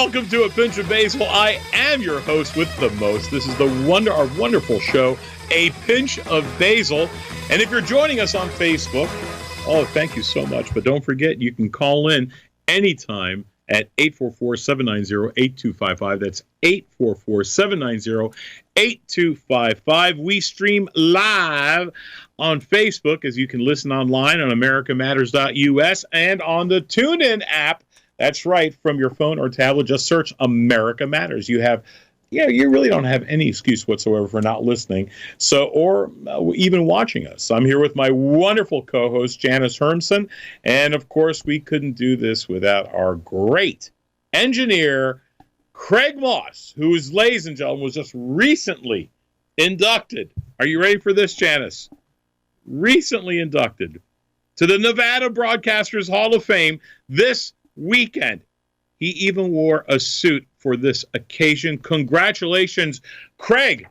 Welcome to A Pinch of Basile. I am your host with the most. This is our wonderful show, A Pinch of Basile. And if you're joining us on Facebook, thank you so much. But don't forget, you can call in anytime at 844-790-8255. That's 844-790-8255. We stream live on Facebook, as you can listen online on americamatters.us and on the TuneIn app. That's right, from your phone or tablet, just search America Matters. You really don't have any excuse whatsoever for not listening, or even watching us. I'm here with my wonderful co-host, Janice Hermson, and of course, we couldn't do this without our great engineer, Craig Moss, who is, ladies and gentlemen, was just recently inducted. Are you ready for this, Janice? Recently inducted to the Nevada Broadcasters Hall of Fame this weekend. He even wore a suit for this occasion. Congratulations, Craig.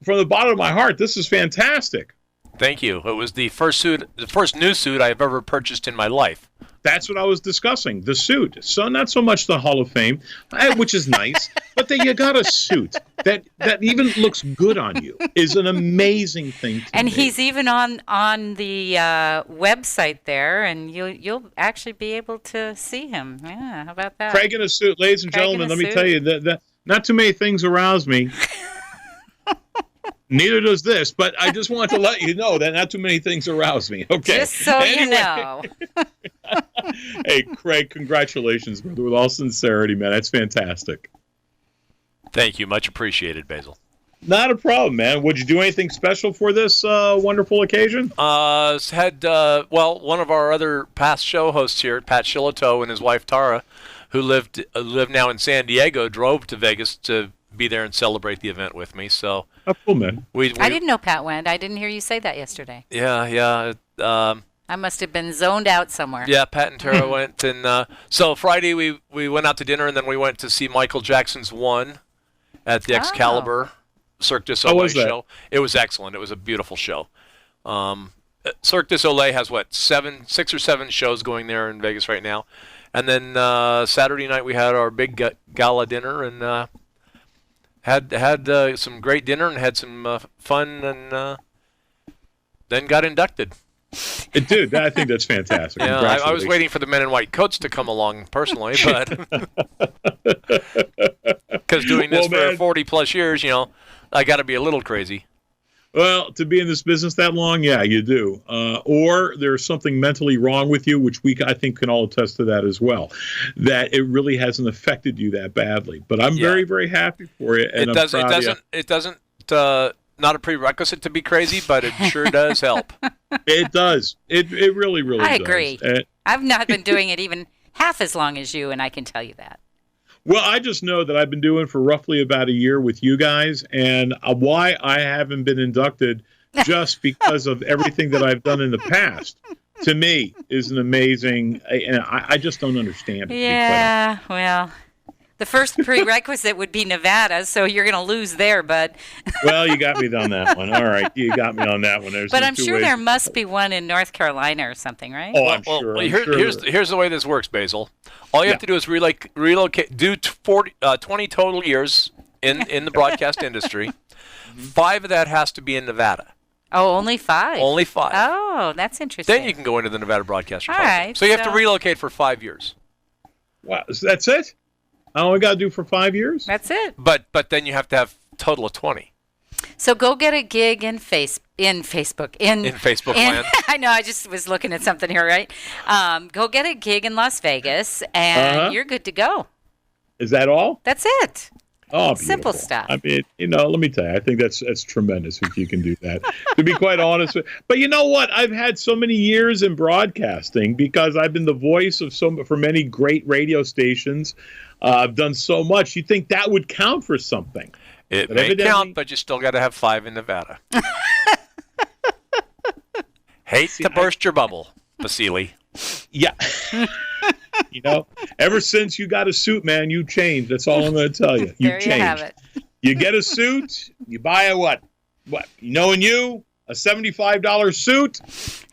From the bottom of my heart, this is fantastic. Thank you. It was the first new suit I've ever purchased in my life. That's what I was discussing, the suit. So not so much the Hall of Fame, which is nice, but that you got a suit that even looks good on you is an amazing thing to And me. he's even on the website there, and you'll actually be able to see him. Yeah, how about that? Craig in a suit, ladies and gentlemen, let me tell you that not too many things arouse me. Neither does this, but I just want to let you know that not too many things arouse me. Okay. Just so you know. Hey, Craig, congratulations, brother, with all sincerity, man. That's fantastic. Thank you. Much appreciated, Basil. Not a problem, man. Would you do anything special for this wonderful occasion? One of our other past show hosts here, Pat Shillito, and his wife Tara, who live now in San Diego, drove to Vegas to be there and celebrate the event with me. So, cool, man. I didn't know Pat went. I didn't hear you say that yesterday. Yeah. I must have been zoned out somewhere. Yeah, Pat and Tara went, and so Friday we went out to dinner, and then we went to see Michael Jackson's One at the Excalibur Cirque du Soleil show. It was excellent. It was a beautiful show. Cirque du Soleil has 6 or 7 shows going there in Vegas right now, and then Saturday night we had our big gala dinner and had some great dinner and had some fun, and then got inducted. Dude, I think that's fantastic. Yeah, I was waiting for the men in white coats to come along personally, but because doing this for 40 plus years, I got to be a little crazy. Well, to be in this business that long, yeah, you do. Or there's something mentally wrong with you, which I think can all attest to that as well, that it really hasn't affected you that badly. But I'm very, very happy for you. And it doesn't not a prerequisite to be crazy, but it sure does help. It does. It really, really does. I agree. I've not been doing it even half as long as you, and I can tell you that. Well, I just know that I've been doing for roughly about a year with you guys, and why I haven't been inducted just because of everything that I've done in the past, to me, is an amazing, and I just don't understand it. Yeah, well, the first prerequisite would be Nevada, so you're going to lose there, bud. Well, you got me on that one. All right, you got me on that one. But I'm sure there must be one in North Carolina or something, right? Oh, I'm sure. Here's the way this works, Basil. All you have to do is relocate, do 20 total years in the broadcast industry. 5 of that has to be in Nevada. Oh, only 5? Only 5. Oh, that's interesting. Then you can go into the Nevada Broadcasters Hall. All right. So you have to relocate for 5 years. Wow, so that's it? I only got to do for 5 years? That's it. But then you have to have a total of 20. So go get a gig in Facebook land. I know, I just was looking at something here, right? Go get a gig in Las Vegas, and you're good to go. Is that all? That's it. Oh, simple stuff. I mean, let me tell you, I think that's tremendous if you can do that. To be quite honest, but you know what? I've had so many years in broadcasting because I've been the voice of for many great radio stations. I've done so much. You think that would count for something? It may count, but you still got to have 5 in Nevada. Hate to burst your bubble, Basile. Yeah. Ever since you got a suit, man, you changed. That's all I'm going to tell you. You changed. You have it. You get a suit, you buy a what? Knowing you, a $75 suit,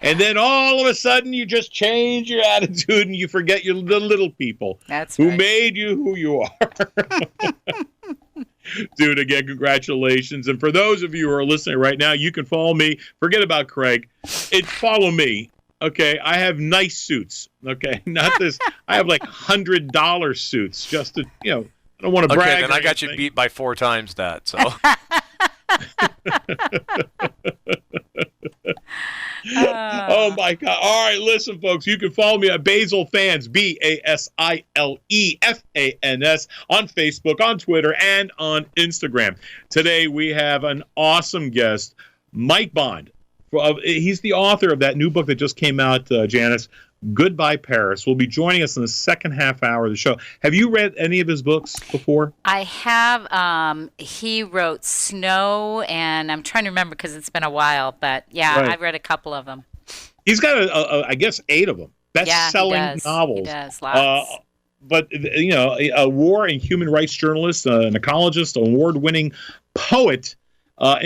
and then all of a sudden you just change your attitude and you forget the little people who made you who you are. Dude, again, congratulations. And for those of you who are listening right now, you can follow me. Forget about Craig. Follow me. Okay, I have nice suits. Okay, not this. I have like $100 suits just to, I don't want to brag. Okay, then I got you beat by 4 times that. So. Oh my God! All right, listen, folks. You can follow me at Basile Fans, BASILEFANS, on Facebook, on Twitter, and on Instagram. Today we have an awesome guest, Mike Bond. He's the author of that new book that just came out, Janice, Goodbye Paris. Will be joining us in the second half hour of the show. Have you read any of his books before? I have. He wrote Snow, and I'm trying to remember because it's been a while, but yeah, right. I've read a couple of them. He's got, I guess, 8 of them. Best-selling novels. He does, lots. But, a war and human rights journalist, an ecologist, an award-winning poet. A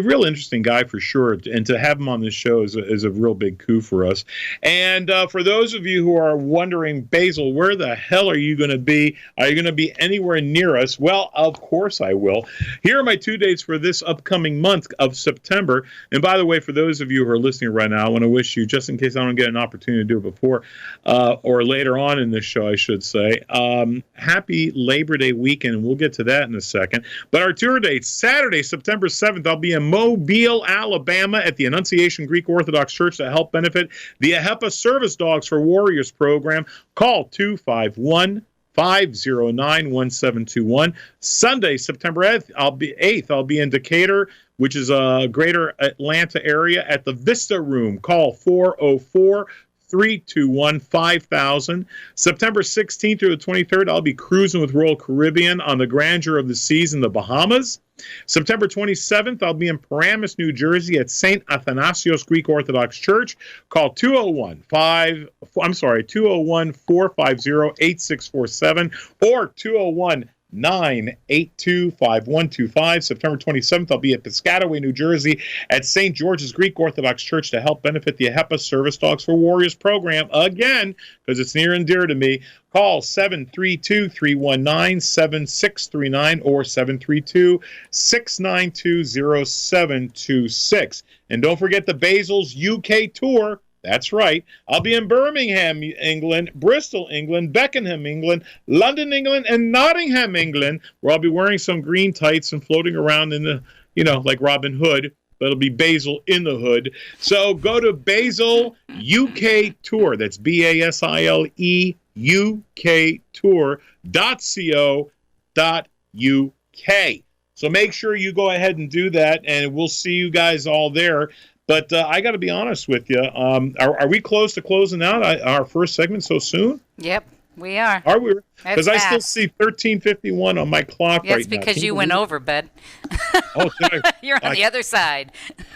real interesting guy for sure, and to have him on this show is a real big coup for us. And for those of you who are wondering, Basile, where the hell are you going to be? Are you going to be anywhere near us? Well, of course I will. Here are my 2 dates for this upcoming month of September. And by the way, for those of you who are listening right now, I want to wish you, just in case I don't get an opportunity to do it before or later on in this show, I should say, happy Labor Day weekend, and we'll get to that in a second. But our tour dates, Saturday, September 7th, I'll be in Mobile, Alabama at the Annunciation Greek Orthodox Church to help benefit the AHEPA Service Dogs for Warriors program. Call 251-509-1721. Sunday, September 8th, I'll be in Decatur, which is a greater Atlanta area, at the Vista Room. Call 404-321-5000. September 16th through the 23rd, I'll be cruising with Royal Caribbean on the grandeur of the seas in the Bahamas. September 27th, I'll be in Paramus, New Jersey at St. Athanasios Greek Orthodox Church. Call 201-450-8647 or 201-982-5125. September 27th, I'll be at Piscataway, New Jersey at St. George's Greek Orthodox Church to help benefit the AHEPA Service Dogs for Warriors program. Again, because it's near and dear to me, call 732-319-7639 or 732-692-0726. And don't forget the Basile's UK tour. That's right. I'll be in Birmingham, England, Bristol, England, Beckenham, England, London, England, and Nottingham, England, where I'll be wearing some green tights and floating around in the, like Robin Hood, but it'll be Basile in the hood. So go to Basile UK Tour. That's Basile UK Tour.co.uk. So make sure you go ahead and do that, and we'll see you guys all there. But I got to be honest with you. Are we close to closing out our first segment so soon? Yep, we are. Are we? Because I still see 13:51 on my clock right now. That's because you went over, bud. Oh, you're on the other side.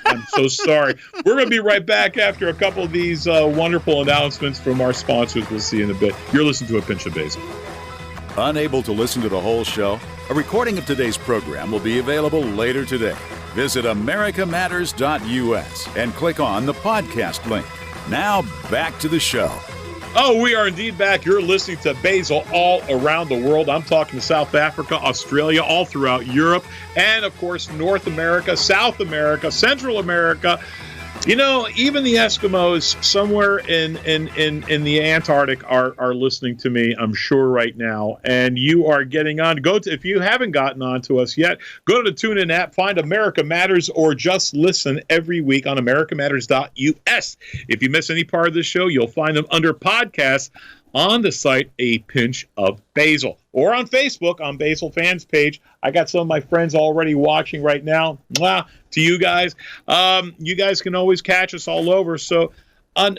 I'm so sorry. We're going to be right back after a couple of these wonderful announcements from our sponsors. We'll see you in a bit. You're listening to A Pinch of Basile. Unable to listen to the whole show? A recording of today's program will be available later today. Visit americamatters.us and click on the podcast link. Now, back to the show. Oh, we are indeed back. You're listening to Basile all around the world. I'm talking to South Africa, Australia, all throughout Europe, and, of course, North America, South America, Central America. Even the Eskimos somewhere in the Antarctic are listening to me, I'm sure, right now. And you are getting on. If you haven't gotten on to us yet, go to the TuneIn app, find America Matters, or just listen every week on americamatters.us. If you miss any part of the show, you'll find them under podcasts on the site A Pinch of Basile, or on Facebook on Basile Fans page. I got some of my friends already watching right now. Mwah, to you guys. You guys can always catch us all over. So, I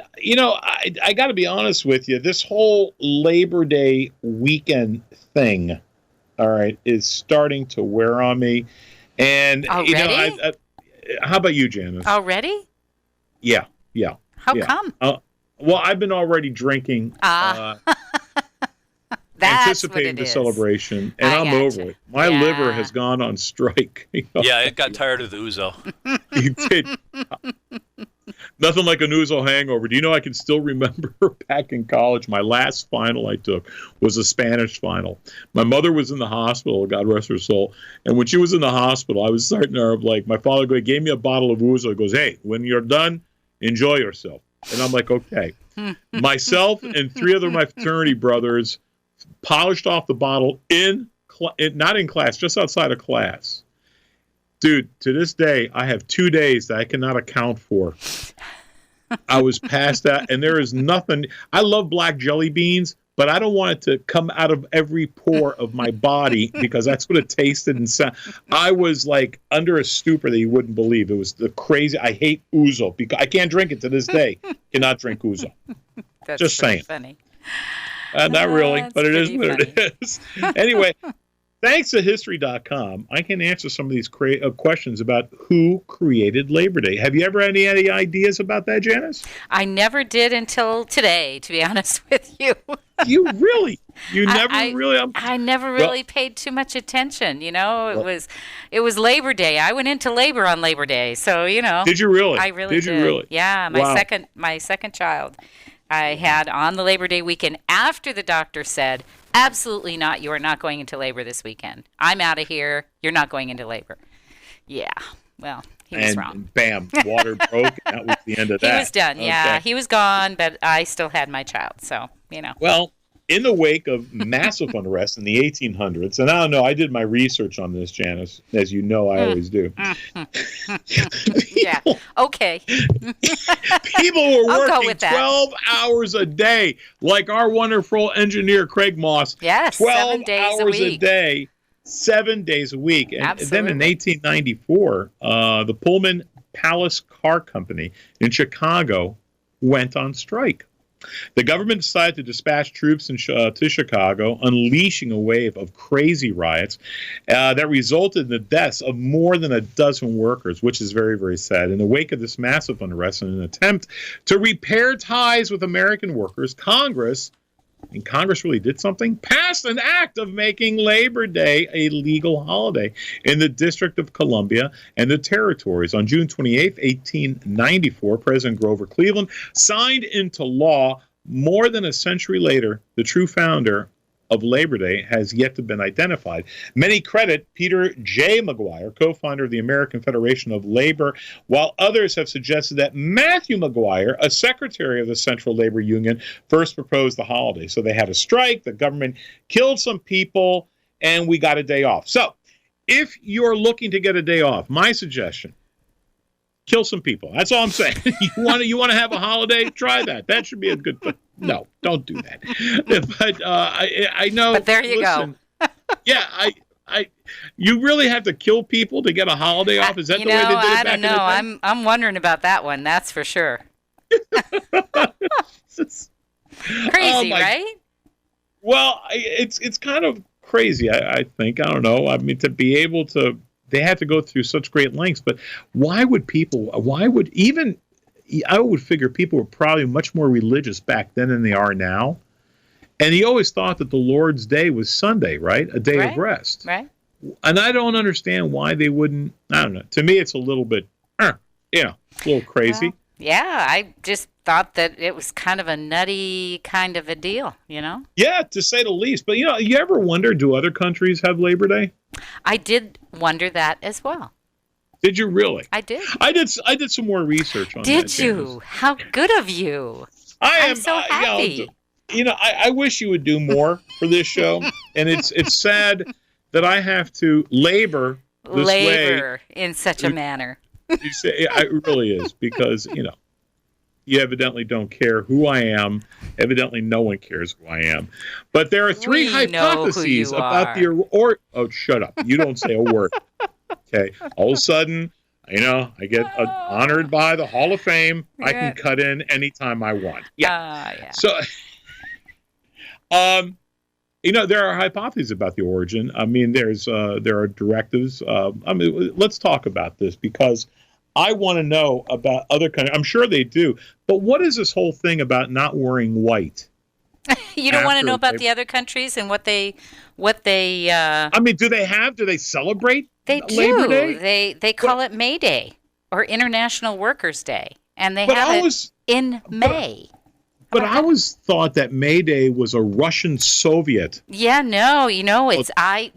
got to be honest with you. This whole Labor Day weekend thing, all right, is starting to wear on me. And already? How about you, Janice? Already? Yeah. How come? Well, I've been already drinking. That's anticipating the celebration, and I'm over it. My liver has gone on strike. Yeah, it got tired of the ouzo. It did. Nothing like an ouzo hangover. Do you know I can still remember back in college, my last final I took was a Spanish final. My mother was in the hospital, God rest her soul, and when she was in the hospital, I was starting to, like, my father gave me a bottle of ouzo. He goes, hey, when you're done, enjoy yourself. And I'm like, okay. Myself and 3 other of my fraternity brothers polished off the bottle not in class, just outside of class. Dude, to this day, I have 2 days that I cannot account for. I was past that, and there is nothing. I love black jelly beans, but I don't want it to come out of every pore of my body because that's what it tasted and sounded. I was like under a stupor that you wouldn't believe. It was the crazy. I hate ouzo because I can't drink it to this day. Cannot drink ouzo. That's just saying. Funny. Not really, but it is what it is. Anyway. Thanks to History.com, I can answer some of these questions about who created Labor Day. Have you ever had any ideas about that, Janice? I never did until today, to be honest with you. You really? You never really? I never really paid too much attention. It was Labor Day. I went into labor on Labor Day, so Did you really? I really did. Did you really? Yeah, my second child, I had on the Labor Day weekend after the doctor said, absolutely not. You are not going into labor this weekend. I'm out of here. You're not going into labor. Yeah. Well, he was wrong. And bam, water broke. And that was the end of that. He was done. Yeah, he was gone, but I still had my child. So, Well, in the wake of massive unrest in the 1800s, and I don't know, I did my research on this, Janice, as you know I always do. Yeah, okay. People were working 12 hours a day, like our wonderful engineer, Craig Moss. Yes, 12 hours a day, 7 days a week. And then in 1894, the Pullman Palace Car Company in Chicago went on strike. The government decided to dispatch troops to Chicago, unleashing a wave of crazy riots that resulted in the deaths of more than a dozen workers, which is very, very sad. In the wake of this massive unrest and an attempt to repair ties with American workers, Congress really did something, passed an act of making Labor Day a legal holiday in the District of Columbia and the Territories. On June 28, 1894, President Grover Cleveland signed into law. More than a century later, the true founder of Labor Day has yet to been identified. Many credit Peter J. McGuire, co-founder of the American Federation of Labor, while others have suggested that Matthew McGuire, a secretary of the Central Labor Union, first proposed the holiday. So they had a strike, the government killed some people, and we got a day off. So if you're looking to get a day off, my suggestion, kill some people. That's all I'm saying. You want to have a holiday? Try that. That should be a good thing. No, don't do that. But I know. But there you go. Yeah, you really have to kill people to get a holiday off. Is that the way they did it back in the day? I don't know. I'm wondering about that one. That's for sure. Crazy, right? Well, it's kind of crazy. I think. I don't know. I mean, to be able to. They had to go through such great lengths, but I would figure people were probably much more religious back then than they are now. And he always thought that the Lord's Day was Sunday, right? A day of rest. Right. And I don't understand why they wouldn't. I don't know. To me, it's a little bit, a little crazy. Well, yeah, I just thought that it was kind of a nutty kind of a deal, Yeah, to say the least. But, you ever wonder, do other countries have Labor Day? I did wonder that as well. Did you really? I did. I did some more research on that. Did you? How good of you. I'm so happy. I wish you would do more for this show. And it's sad that I have to labor this way. In such a manner. You say, it really is, because, you evidently don't care who I am. Evidently, no one cares who I am. But there are three hypotheses about oh, shut up. You don't say a word. Okay. All of a sudden, I get honored by the Hall of Fame. I can cut in anytime I want. Yeah. So, there are hypotheses about the origin. I mean, there are directives. Let's talk about this, because I want to know about other countries. I'm sure they do. But what is this whole thing about not wearing white? You don't want to after know about Labor- the other countries and what they I mean, do they celebrate they Labor do. Day? They call it May Day or International Workers' Day, and they But have I it was- in May. But I always thought that May Day was a Russian Soviet. Yeah, no, it's I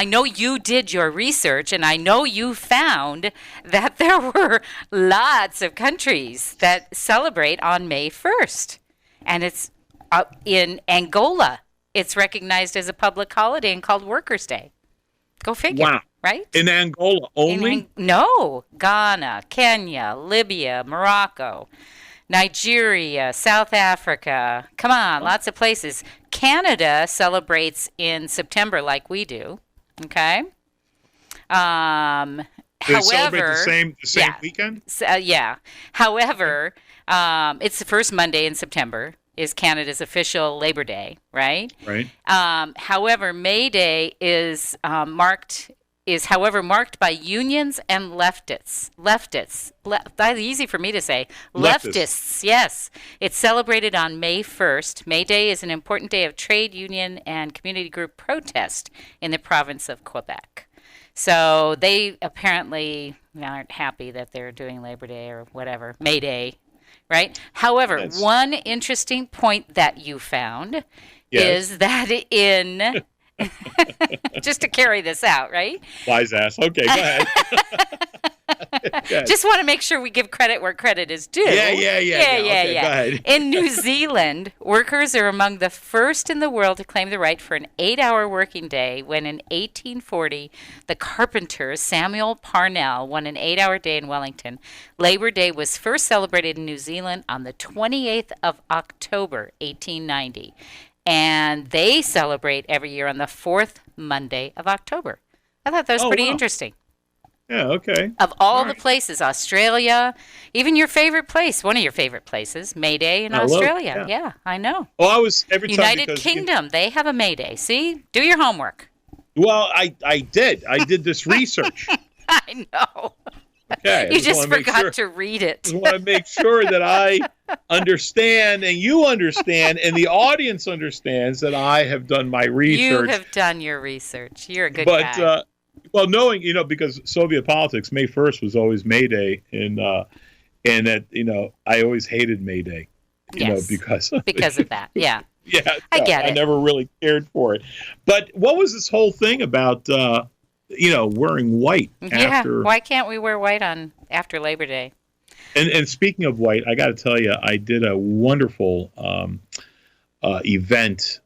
know you did your research, and I know you found that there were lots of countries that celebrate on May 1st, and it's in Angola. It's recognized as a public holiday and called Workers' Day. Go figure. Wow. Right? In Angola only? No, Ghana, Kenya, Libya, Morocco, Nigeria, South Africa. Come on, lots of places. Canada celebrates in September like we do. Okay. They celebrate the same weekend? Yeah. However, it's the first Monday in September is Canada's official Labor Day, right? Right. However, May Day is marked by unions and leftists. That's easy for me to say. Leftists, yes. It's celebrated on May 1st. May Day is an important day of trade union and community group protest in the province of Quebec. So they apparently aren't happy that they're doing Labor Day or whatever, May Day, right? However, one interesting point that you found is that in... just to carry this out, right? Wise ass. Okay, go ahead. Just want to make sure we give credit where credit is due. Yeah. Okay, go ahead. In New Zealand, workers are among the first in the world to claim the right for an 8-hour working day when in 1840, the carpenter Samuel Parnell won an 8-hour day in Wellington. Labor Day was first celebrated in New Zealand on the 28th of October, 1890. And they celebrate every year on the 4th Monday of October. I thought that was pretty interesting. Yeah, okay. Of all the places, Australia, even your favorite place, one of your favorite places, May Day in Australia. Yeah, I know. Well, I was United Kingdom, they have a May Day. See? Do your homework. Well, I did. I did this research. I know. Okay. You just forgot to read it. I want to make sure that I understand and you understand and the audience understands that I have done my research. You have done your research. You're a good guy. Well, knowing, because Soviet politics, May 1st was always May Day, and that, I always hated May Day, because of that. Yeah. Yeah. I get it. I never really cared for it. But what was this whole thing about, wearing white after? Yeah, why can't we wear white after Labor Day? And speaking of white, I got to tell you, I did a wonderful event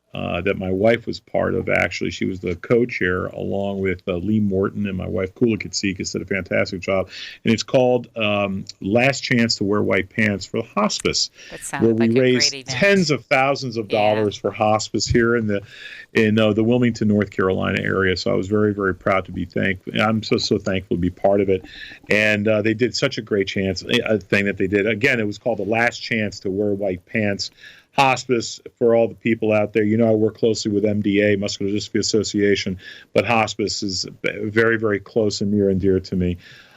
that my wife was part of, actually. She was the co-chair along with Lee Morton and my wife, Kula Katsikas, did a fantastic job. And it's called Last Chance to Wear White Pants for Hospice, where we raised tens of thousands of dollars for hospice here in the Wilmington, North Carolina area. So I was very, very proud to be thankful. I'm so thankful to be part of it. And they did such a great thing that they did. Again, it was called The Last Chance to Wear White Pants. Hospice, for all the people out there, I work closely with MDA, Muscular Dystrophy Association, but hospice is very, very close and near and dear to me,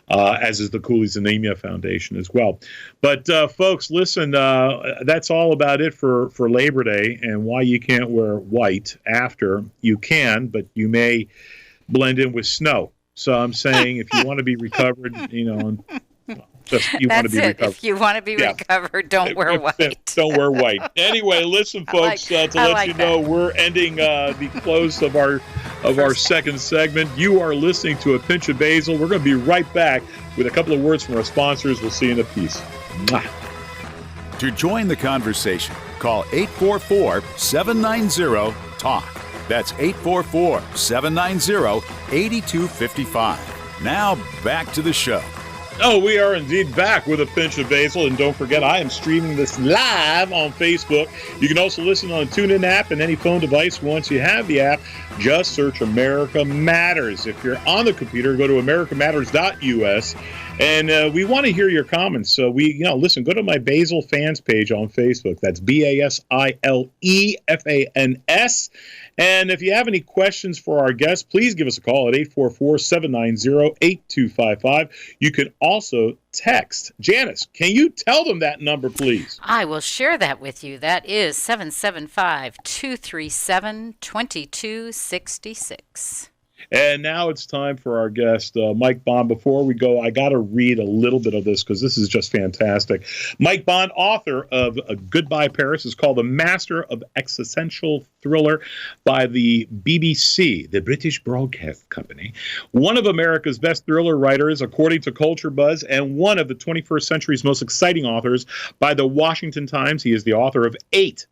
as is the Cooley's Anemia Foundation as well. But folks, listen, that's all about it for Labor Day and why you can't wear white after. You can, but you may blend in with snow. So I'm saying if you want to be recovered, want to be recovered. If you want to be recovered, don't wear white. Don't wear white. Anyway, listen, folks. To let you know, we're ending the close of our second segment. You are listening to A Pinch of Basile. We're going to be right back with a couple of words from our sponsors. We'll see you in a piece. Mwah. To join the conversation, call 844-790-TALK. That's 844-790-8255. Now back to the show. Oh, we are indeed back with A Pinch of Basile. And don't forget, I am streaming this live on Facebook. You can also listen on the TuneIn app and any phone device once you have the app. Just search America Matters. If you're on the computer, go to americamatters.us. And we want to hear your comments. So listen, go to my Basile fans page on Facebook. That's BASILEFANS. And if you have any questions for our guests, please give us a call at 844-790-8255. You can also text. Janice, can you tell them that number, please? I will share that with you. That is 775-237-2266. And now it's time for our guest, Mike Bond. Before we go, I got to read a little bit of this because this is just fantastic. Mike Bond, author of Goodbye Paris, is called the Master of Existential Thriller by the BBC, the British Broadcast Company. One of America's best thriller writers, according to Culture Buzz, and one of the 21st century's most exciting authors by the Washington Times. He is the author of 8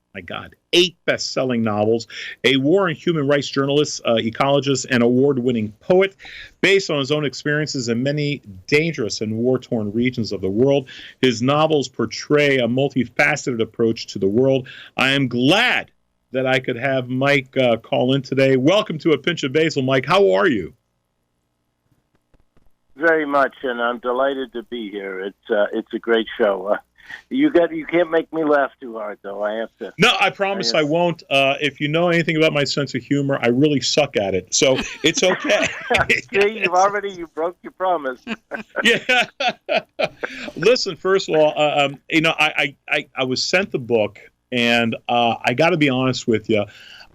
best-selling novels, a war and human rights journalist, ecologist, and award-winning poet. Based on his own experiences in many dangerous and war-torn regions of the world, his novels portray a multifaceted approach to the world. I am glad that I could have Mike call in today. Welcome to A Pinch of Basile, Mike. How are you? Very much, and I'm delighted to be here. It's a great show. You can't make me laugh too hard, though. I have to. No, I promise I won't. If you know anything about my sense of humor, I really suck at it, so it's okay. See, you broke your promise. Yeah. Listen, first of all, I was sent the book, and I got to be honest with you.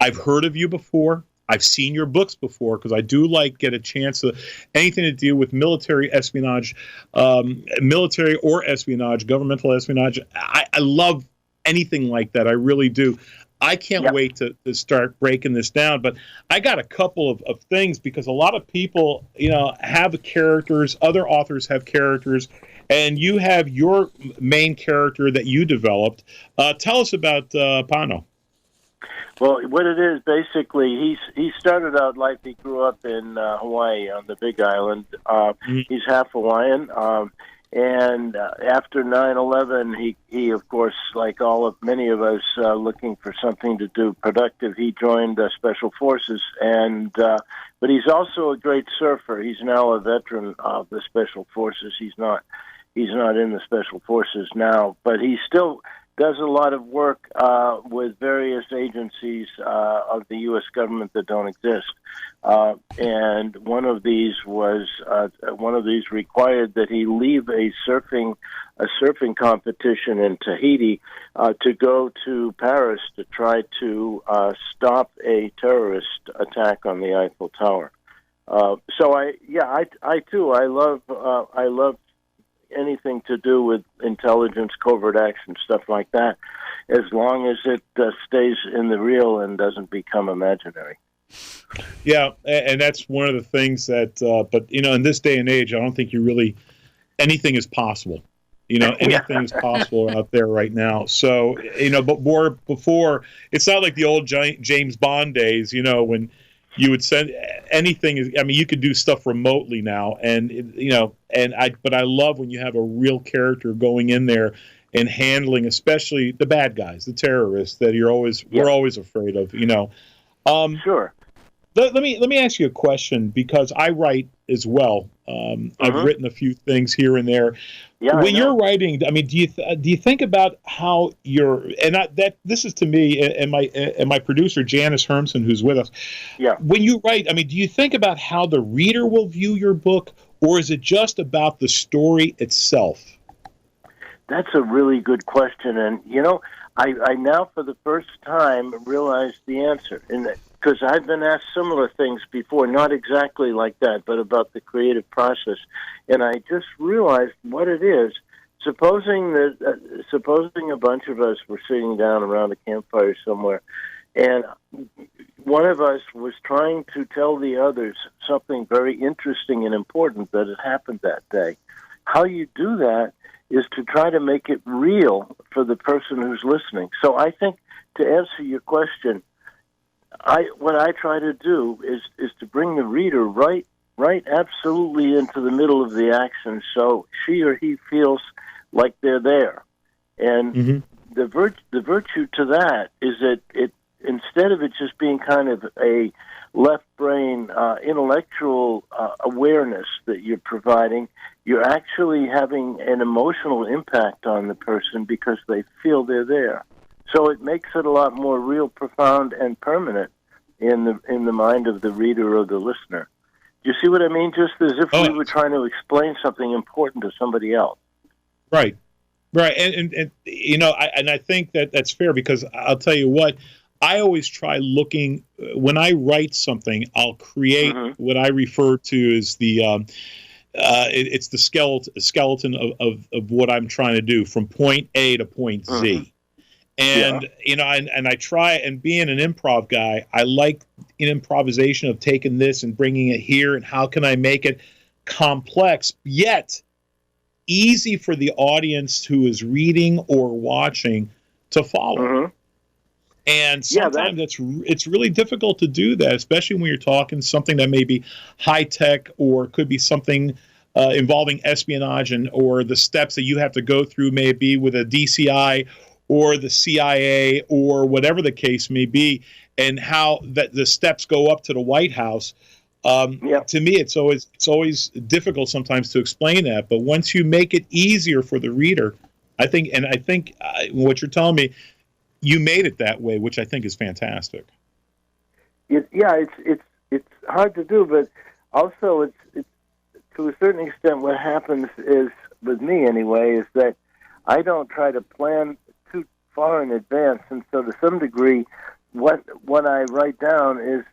I've heard of you before. I've seen your books before because I do get a chance to anything to do with military espionage, military or espionage, governmental espionage. I love anything like that. I really do. I can't wait to start breaking this down. But I got a couple of things because a lot of people, have characters. Other authors have characters. And you have your main character that you developed. Tell us about Pono. Well, what it is, basically, he started out life, he grew up in Hawaii on the Big Island. He's half Hawaiian. And after 9/11, he, of course, like many of us, looking for something to do productive, he joined Special Forces. But he's also a great surfer. He's now a veteran of the Special Forces. He's not in the Special Forces now, but he still does a lot of work with various agencies of the U.S. government that don't exist, and one of these required that he leave a surfing competition in Tahiti to go to Paris to try to stop a terrorist attack on the Eiffel Tower. So I too love anything to do with intelligence, covert action, stuff like that, as long as it stays in the real and doesn't become imaginary. Yeah, and that's one of the things that, but in this day and age, I don't think anything is possible. Anything is possible out there right now. So, but more before, it's not like the old James Bond days, when you would send anything. You could do stuff remotely now, but I love when you have a real character going in there and handling, especially the bad guys, the terrorists that we're always afraid of. Sure. Let me ask you a question because I write as well. I've written a few things here and there. Yeah, when you're writing, do you think about how this is to me and my producer Janice Hermson, who's with us. Yeah. When you write, do you think about how the reader will view your book, or is it just about the story itself? That's a really good question, and I now for the first time realize the answer, because I've been asked similar things before, not exactly like that, but about the creative process, and I just realized what it is. Supposing a bunch of us were sitting down around a campfire somewhere, and one of us was trying to tell the others something very interesting and important that had happened that day. How you do that is to try to make it real for the person who's listening. So I think, to answer your question, what I try to do is to bring the reader right absolutely into the middle of the action, so she or he feels like they're there. And the virtue to that is that it, instead of it just being kind of a left brain intellectual awareness that you're providing, you're actually having an emotional impact on the person because they feel they're there. So it makes it a lot more real, profound, and permanent in the mind of the reader or the listener. Do you see what I mean? Just as if we were trying to explain something important to somebody else. Right. And you know, I think that's fair, because I'll tell you what, I always try looking, when I write something, I'll create what I refer to as the it's the skeleton of what I'm trying to do from point A to point Z. And, you know, and I try, and being an improv guy, I like an improvisation of taking this and bringing it here, and how can I make it complex, yet easy for the audience who is reading or watching to follow. And sometimes it's really difficult to do that, especially when you're talking something that may be high tech, or could be something involving espionage, or the steps that you have to go through, maybe with a DCI or the CIA or whatever the case may be, and how that the steps go up to the White House. To me, it's always difficult sometimes to explain that. But once you make it easier for the reader, I think what you're telling me, you made it that way, which I think is fantastic. It's hard to do, but also it's to a certain extent what happens is, with me anyway, is that I don't try to plan too far in advance, and so to some degree, what I write down is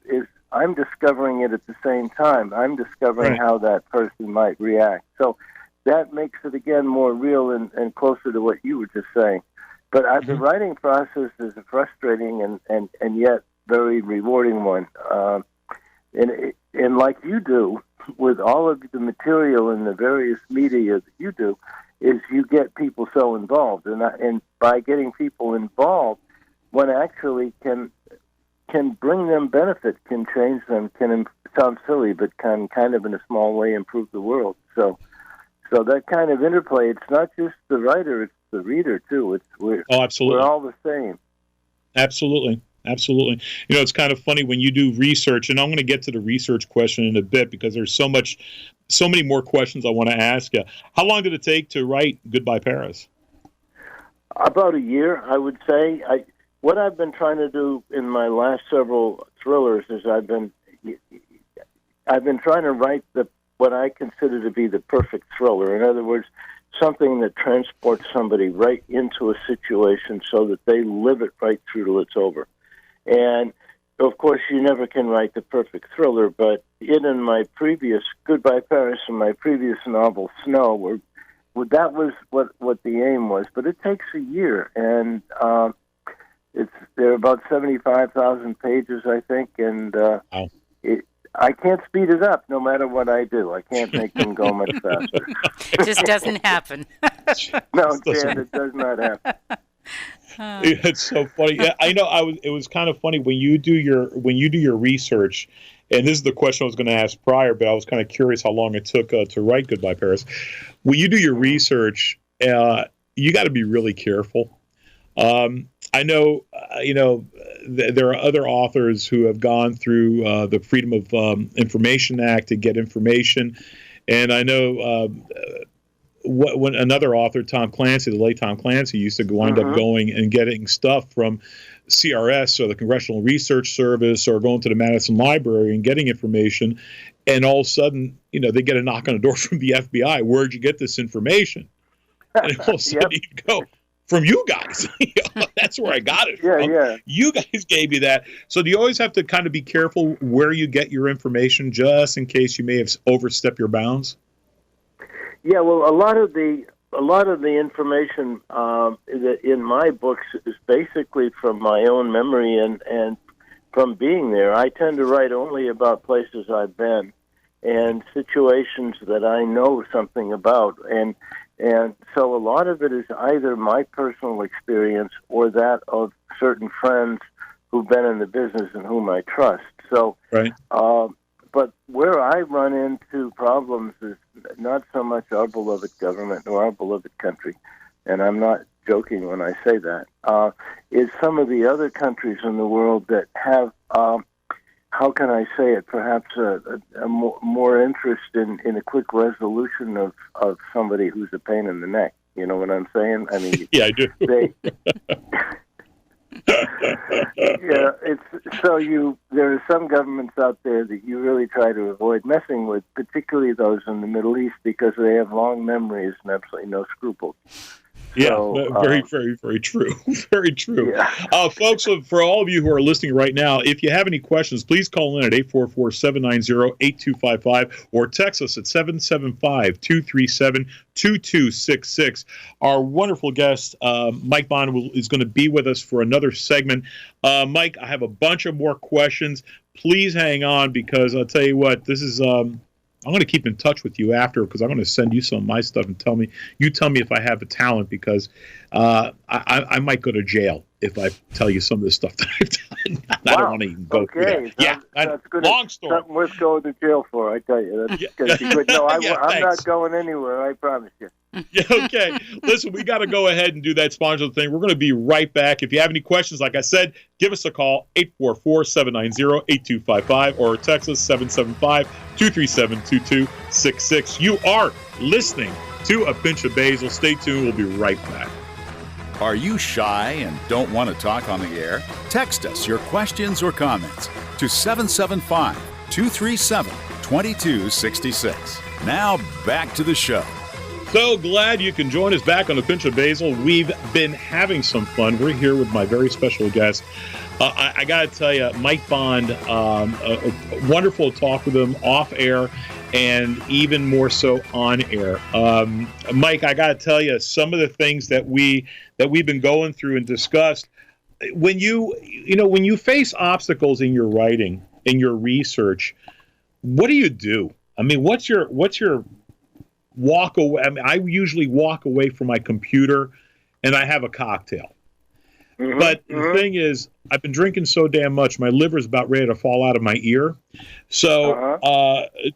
I'm discovering it at the same time. I'm discovering how that person might react. So that makes it, again, more real and closer to what you were just saying. But the writing process is a frustrating and yet very rewarding one. And like you do, with all of the material and the various media that you do, is you get people so involved. And by getting people involved, one actually can bring them benefit, can change them, can sound silly, but can kind of in a small way improve the world. So that kind of interplay, it's not just the writer, it's the reader too. Absolutely. We're all the same. Absolutely. You know, it's kind of funny when you do research, and I'm going to get to the research question in a bit, because there's so many more questions I want to ask you. How long did it take to write Goodbye Paris? About a year, I would say. What I've been trying to do in my last several thrillers is I've been trying to write what I consider to be the perfect thriller. In other words, something that transports somebody right into a situation so that they live it right through till it's over. And, of course, you never can write the perfect thriller, but in my previous Goodbye Paris and my previous novel, Snow, that was what the aim was. But it takes a year, and there are about 75,000 pages, I think, and I can't speed it up no matter what I do. I can't make them go much faster. It just doesn't happen. No, Jan, it does not happen. It's so funny. Yeah, I know. It was kind of funny when you do your research, and this is the question I was going to ask prior, but I was kind of curious how long it took to write Goodbye Paris. When you do your research, you got to be really careful. I know, there are other authors who have gone through the Freedom of Information Act to get information, and I know when another author, Tom Clancy, the late Tom Clancy, used to wind up going and getting stuff from CRS or the Congressional Research Service, or going to the Madison Library and getting information, and all of a sudden, they get a knock on the door from the FBI. Where'd you get this information? And all of a sudden, you go, from you guys. That's where I got it from. Yeah. You guys gave me that. So do you always have to kind of be careful where you get your information, just in case you may have overstepped your bounds? Yeah, well, a lot of the information in my books is basically from my own memory and from being there. I tend to write only about places I've been and situations that I know something about, and so a lot of it is either my personal experience or that of certain friends who've been in the business and whom I trust. So, right. But where I run into problems is not so much our beloved government or our beloved country, and I'm not joking when I say that, is some of the other countries in the world that have how can I say it? Perhaps a more interest in a quick resolution of somebody who's a pain in the neck. You know what I'm saying? I mean, yeah, I do. Yeah, there are some governments out there that you really try to avoid messing with, particularly those in the Middle East, because they have long memories and absolutely no scruples. Yeah, So, very, very, very true. Very true. Yeah. Folks, for all of you who are listening right now, if you have any questions, please call in at 844-790-8255 or text us at 775-237-2266. Our wonderful guest, Mike Bond, is going to be with us for another segment. Mike, I have a bunch of more questions. Please hang on, because I'll tell you what, this is... I'm going to keep in touch with you after, because I'm going to send you some of my stuff and tell me if I have a talent, because I might go to jail if I tell you some of the stuff that I've done. Wow. I don't want to even go through that. That's good. Long story. Something worth going to jail for, I tell you. That's going to be good. No, I'm not going anywhere, I promise you. Yeah, okay. Listen, we got to go ahead and do that sponsor thing. We're going to be right back. If you have any questions, like I said, give us a call, 844-790-8255, or text us 775-237-2266. You are listening to A Pinch of Basil. Stay tuned. We'll be right back. Are you shy and don't want to talk on the air? Text us your questions or comments to 775-237-2266. Now back to the show. So glad you can join us back on A Pinch of Basil. We've been having some fun. We're here with my very special guest. I got to tell you, Mike Bond, wonderful to talk with him off air and even more so on air. Mike, I got to tell you, some of the things that we've been going through and discussed, when you face obstacles in your writing, in your research, what do you do? I mean, what's your walk away? I mean, I usually walk away from my computer and I have a cocktail. Mm-hmm, but the thing is, I've been drinking so damn much, my liver's about ready to fall out of my ear. So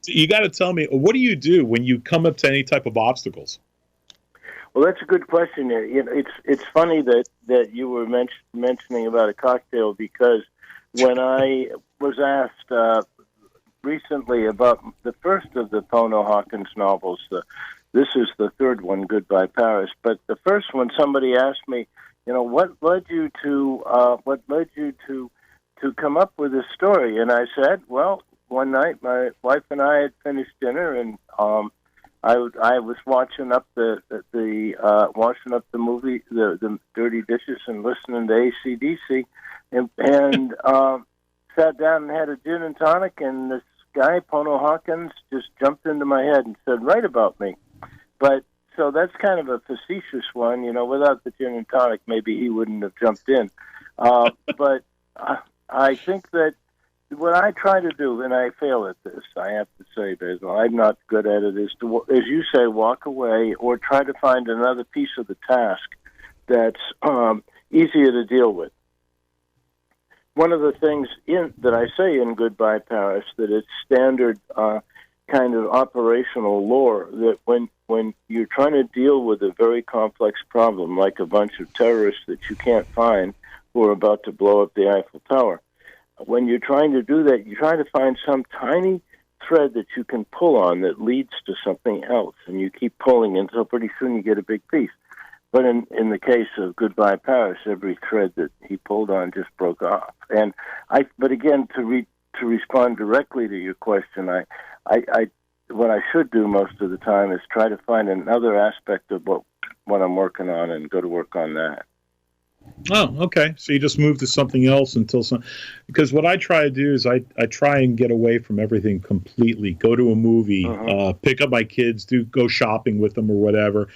you got to tell me, what do you do when you come up to any type of obstacles? Well, that's a good question. You know, it's funny that you were mentioning about a cocktail, because when I was asked recently about the first of the Pono Hawkins novels, this is the third one, Goodbye Paris. But the first one, somebody asked me, what led you to come up with this story? And I said, well, one night my wife and I had finished dinner, and I was watching up the movie, the Dirty Dishes, and listening to AC/DC, and sat down and had a gin and tonic, and this guy, Pono Hawkins, just jumped into my head and said, write about me. But so that's kind of a facetious one, without the gin and tonic, maybe he wouldn't have jumped in. But I think that what I try to do, and I fail at this, I have to say, Basil, I'm not good at it, is to, as you say, walk away or try to find another piece of the task that's easier to deal with. One of the things that I say in Goodbye Paris, that it's standard kind of operational lore, that when you're trying to deal with a very complex problem, like a bunch of terrorists that you can't find who are about to blow up the Eiffel Tower, when you're trying to do that, you try to find some tiny thread that you can pull on that leads to something else, and you keep pulling until pretty soon you get a big piece. But in the case of Goodbye Paris, every thread that he pulled on just broke off. But again, to respond directly to your question, I what I should do most of the time is try to find another aspect of what I'm working on and go to work on that. Oh, okay. So you just move to something else because what I try to do is I try and get away from everything completely. Go to a movie, pick up my kids, go shopping with them or whatever,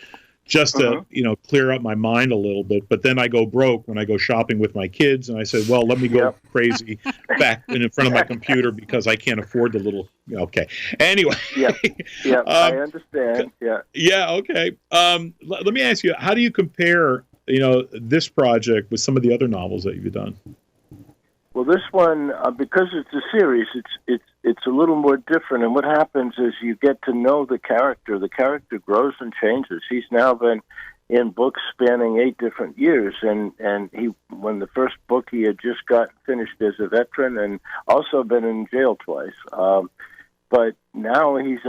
just to clear up my mind a little bit. But then I go broke when I go shopping with my kids, and I said, well, let me go crazy back in front of my computer because I can't afford the little. Okay. Anyway. Yeah. I understand. Yeah. Yeah. Okay. Let me ask you, how do you compare this project with some of the other novels that you've done? Well, this one, because it's a series, it's a little more different. And what happens is you get to know the character. The character grows and changes. He's now been in books spanning 8 different years. And when the first book he had just got finished as a veteran, and also been in jail twice. But now he's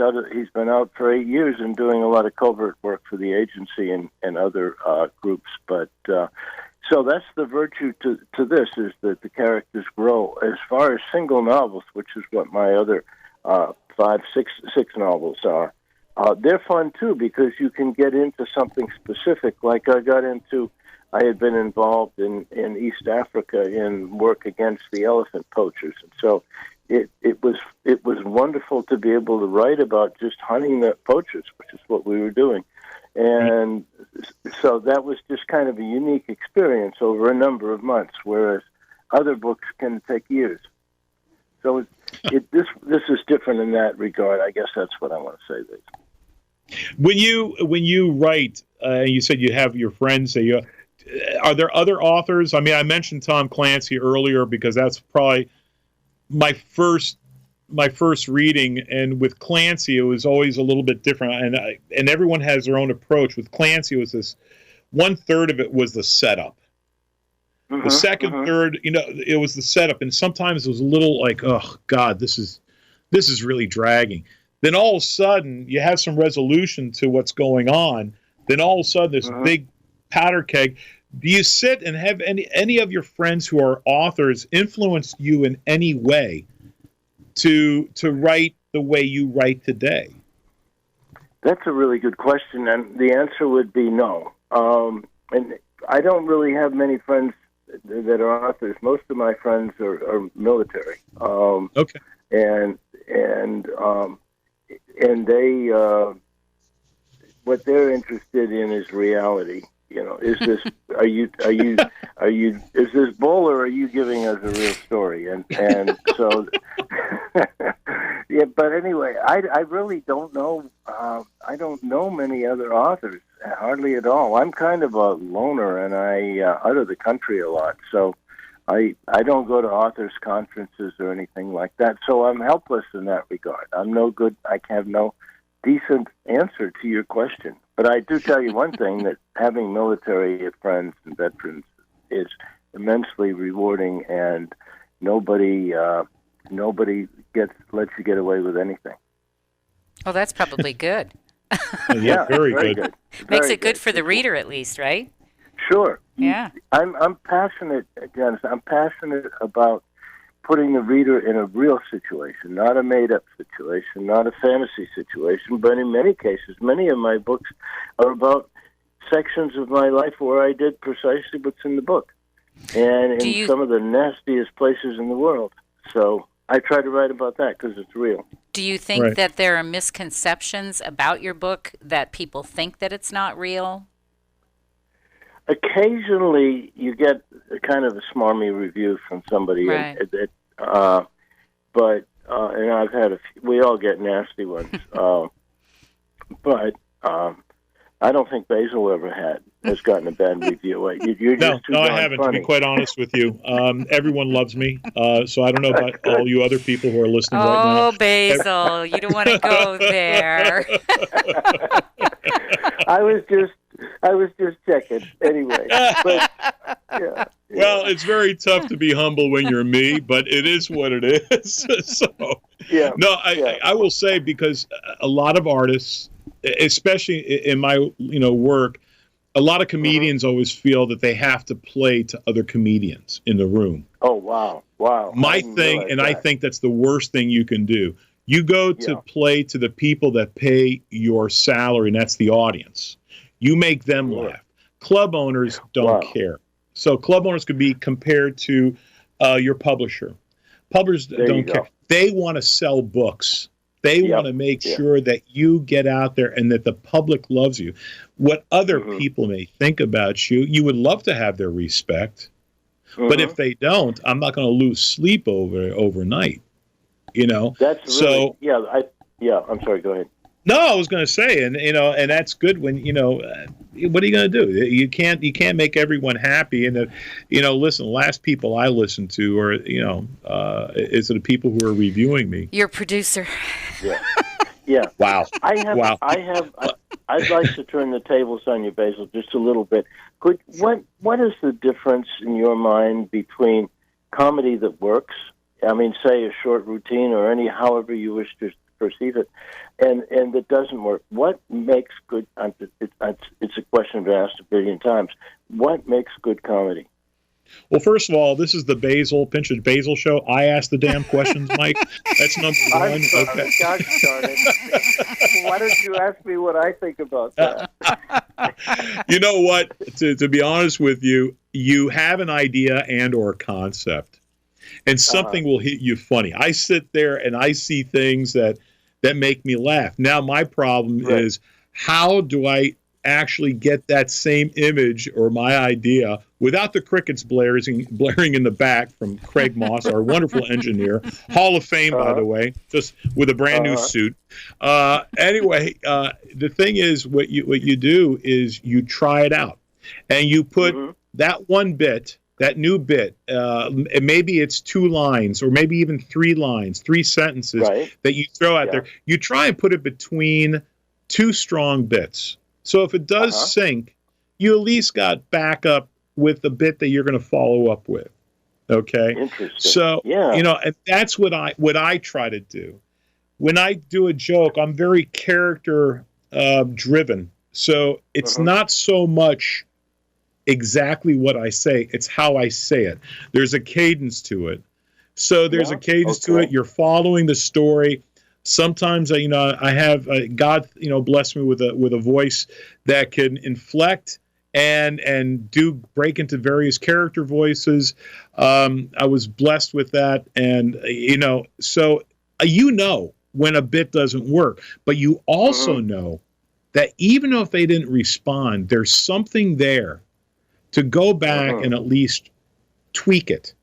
been out for 8 years and doing a lot of covert work for the agency and other groups. But so that's the virtue to this, is that the characters grow. As far as single novels, which is what my other 6 novels are, they're fun too, because you can get into something specific. Like I had been involved in East Africa in work against the elephant poachers, and so it was wonderful to be able to write about just hunting the poachers, which is what we were doing. And so that was just kind of a unique experience over a number of months, whereas other books can take years. So this is different in that regard. I guess that's what I want to say. When you write, you said you have your friends say, are there other authors? I mean, I mentioned Tom Clancy earlier because that's probably my first reading, and with Clancy it was always a little bit different, and everyone has their own approach. With Clancy, it was this 1/3 of it was the setup. The second third, it was the setup, and sometimes it was a little like, oh God, this is really dragging. Then all of a sudden you have some resolution to what's going on. Then all of a sudden this big powder keg. Do you sit and have any of your friends who are authors influenced you in any way to write the way you write today? That's a really good question, and the answer would be no. And I don't really have many friends that are authors. Most of my friends are military. Okay. And they what they're interested in is reality. Is this is this bull, or are you giving us a real story? And so yeah. But anyway, I really don't know. I don't know many other authors, hardly at all. I'm kind of a loner, and I out of the country a lot. So I don't go to authors' conferences or anything like that. So I'm helpless in that regard. I'm no good. I have no decent answer to your question. But I do tell you one thing, that having military friends and veterans is immensely rewarding, and nobody lets you get away with anything. Oh, that's probably good. Yeah, very good. Makes it good for the reader, at least, right? Sure. Yeah. I'm passionate, Janice. I'm passionate about putting the reader in a real situation, not a made-up situation, not a fantasy situation. But in many cases, many of my books are about sections of my life where I did precisely what's in the book, and in some of the nastiest places in the world. So I try to write about that because it's real. Do you think that there are misconceptions about your book, that people think that it's not real? Occasionally, you get a kind of a smarmy review from somebody, right. But I've had we all get nasty ones, but I don't think Basile ever has gotten a bad review. You're just too I haven't. funny. To be quite honest with you, everyone loves me, so I don't know about all you other people who are listening right now. Oh, Basile, you don't want to go there. I was just checking. Anyway, but, yeah. Well, it's very tough to be humble when you're me, but it is what it is. So, yeah. No, I will say, because a lot of artists, especially in my work, a lot of comedians always feel that they have to play to other comedians in the room. Oh, wow. My thing, and I think that's the worst thing you can do. You go to play to the people that pay your salary, and that's the audience. You make them laugh. Club owners don't care. So club owners could be compared to your publisher. Publishers don't care. They want to sell books. They want to make sure that you get out there and that the public loves you. What other people may think about you, you would love to have their respect. But if they don't, I'm not going to lose sleep overnight. That's really, I'm sorry, go ahead. No, I was going to say, and that's good when what are you going to do? You can't make everyone happy, and listen, the last people I listen to are is the people who are reviewing me. Your producer. Yeah. Wow. I I'd like to turn the tables on you, Basile, just a little bit. What is the difference in your mind between comedy that works, I mean, say a short routine or however you wish to perceive it, and that doesn't work? What makes good? It's a question I've asked a billion times. What makes good comedy? Well, first of all, this is the Pinch of Basile show. I ask the damn questions, Mike. That's number one. I'm sorry. Okay. Gosh darn it. Why don't you ask me what I think about that? You know what? To be honest with you, you have an idea and or a concept, and something will hit you funny. I sit there and I see things that make me laugh. Now, my problem is, how do I actually get that same image or my idea without the crickets blaring in the back from Craig Moss, our wonderful engineer, Hall of Fame, by the way, just with a brand new suit. Anyway, the thing is, what you do is you try it out, and you put that one bit, that new bit, and maybe it's 2 lines or maybe even 3 lines, 3 sentences that you throw out there. You try and put it between 2 strong bits. So if it does sink, you at least got backup with the bit that you're going to follow up with. Okay. Interesting. So, and that's what I try to do. When I do a joke, I'm very character driven. So it's not so much exactly what I say, it's how I say it. There's a cadence to it. So there's a cadence to it. You're following the story. Sometimes, I have God, bless me with a voice that can inflect and do break into various character voices. I was blessed with that, and so when a bit doesn't work, but you also know that even if they didn't respond, there's something there to go back and at least tweak it,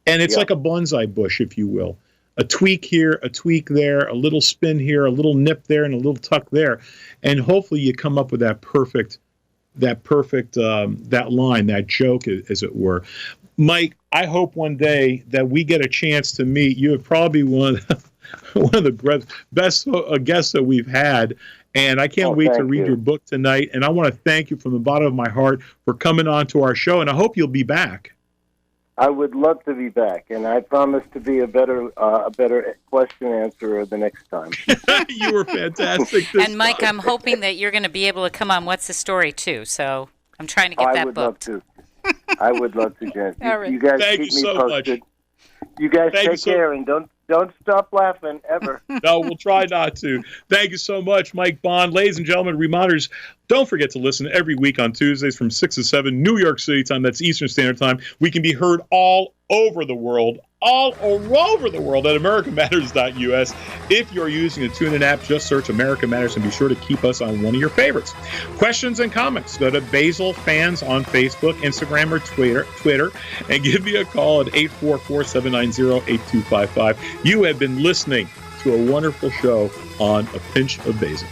and it's like a bonsai bush, if you will. A tweak here, a tweak there, a little spin here, a little nip there, and a little tuck there, and hopefully you come up with that perfect that line, that joke, as it were. Mike, I hope one day that we get a chance to meet. You are probably one of the best guests that we've had, and I can't wait to read your book tonight. And I want to thank you from the bottom of my heart for coming on to our show, and I hope you'll be back. I would love to be back, and I promise to be a better question answerer the next time. You were fantastic. And Mike, I'm hoping that you're going to be able to come on What's the Story too. So I'm trying to get that booked. I would love to, Jen. All right. You guys Thank keep you me so posted. much. You guys take care, and don't stop laughing ever. No, we'll try not to. Thank you so much, Mike Bond. Ladies and gentlemen, reminders, don't forget to listen every week on Tuesdays from 6 to 7 New York City time. That's Eastern Standard Time. We can be heard all over the world at AmericaMatters.us. If you're using a TuneIn app, just search America Matters and be sure to keep us on one of your favorites. Questions and comments, go to Basile Fans on Facebook, Instagram, or Twitter, and give me a call at 844-790-8255. You have been listening to a wonderful show on A Pinch of Basile.